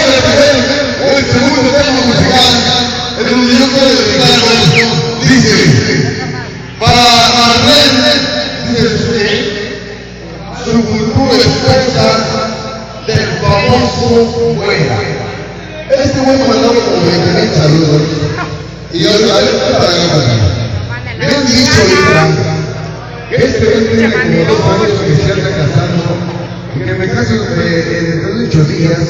el segundo tema musical, en donde yo quiero dedicarlo, dice, para Marlene, dice su futura esposa del famoso Güera. Este güey me mandó como 20,000 saludos. Y yo le digo, me han dicho ahorita que este güey tiene como 2 años que se anda casando. Y que me caso dentro de 8 días.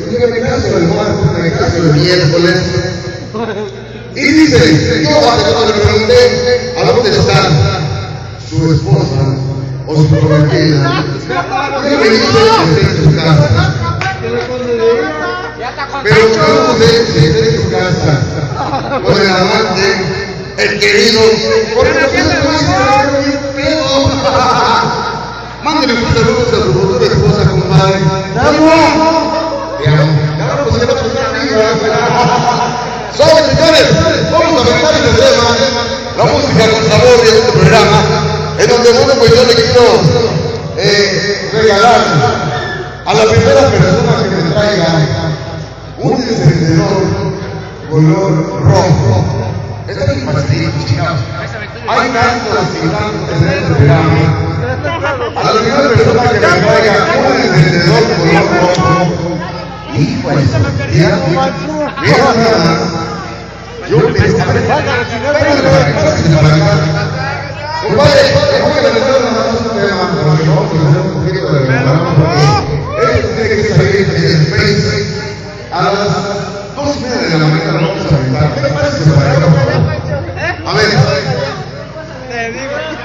Y que me caso el martes, que me caso el miércoles. Y dice, yo cuando le pregunté a dónde está su esposa o su prometida, y me dice que está en su casa. Pero yo no sé si está en su casa con el amante, el querido, porque no tiene pedo. Mándale un saludo a su futura esposa, compadre. Te amo. Claro, pues ya no pues ¡Sobre, señores! Vamos a aventar este tema, la música con sabor de este programa, en donde, bueno, pues yo le quiero regalar a la primera persona que me traiga un encendedor color rojo. Está bien facilito, chicos. Hay tantos y tantos en este programa. A la primera persona que me traiga un encendedor color rojo. Hijo de su tía, mira nada más. Yo le digo, compadre, vamos a levantar nada más un tema, porque vamos a hacer un poquito de reclamo, porque esto tiene que salir en el Face a las 2:30 de la mañana. Lo vamos a aventar. ¿Qué le parece ese pareja, por favor? A ver,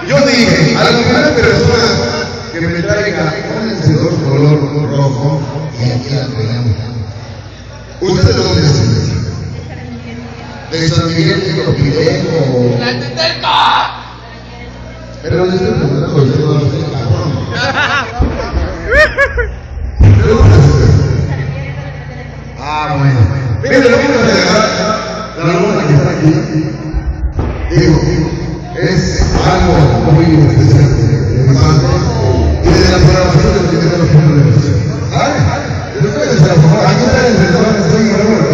yo dije, a la primera persona que me traiga un encendedor color rojo, y aquí la traigamos. ¿Ustedes de dónde son? ¿De San Miguel de Copilejo? ¡La Tetelca! Pero yo estoy preguntando, yo no lo sé, cabrón. ¿De dónde es usted? Ah, bueno. Mire, le vamos a regalar la luna que está aquí. Digo, es algo muy especial de mi madre y de la programación de los primeros números. ¿Sabe? Después de la programación, aquí está el encendedor, estoy en el número.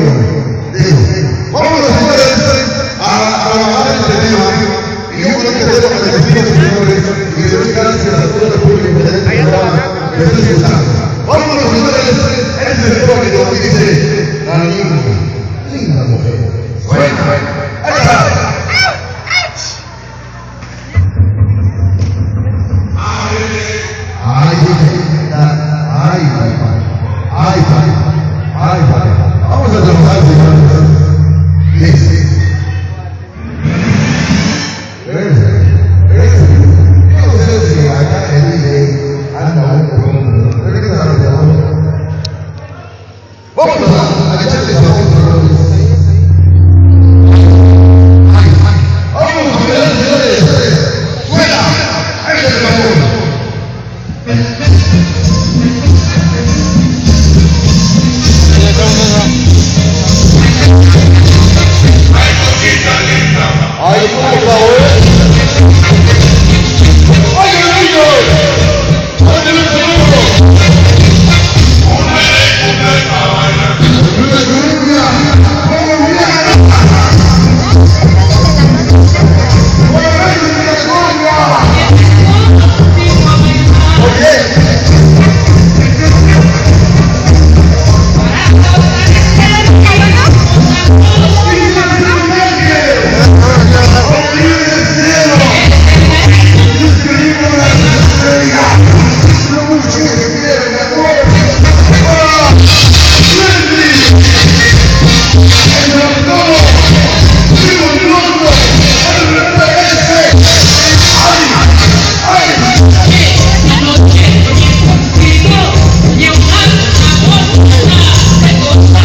Digo, vámonos, señores, a grabar este tema. Y yo creo que tengo que decir, señores, y le doy gracias a todo el público de este programa que está escuchando. Vámonos, señores, este es el tema que nos dice la linda mujer. Bueno, ahí está. Ay, vamos a trabajar, señores. Dice. Yo no sé si acá en el anda un poco. Vamos a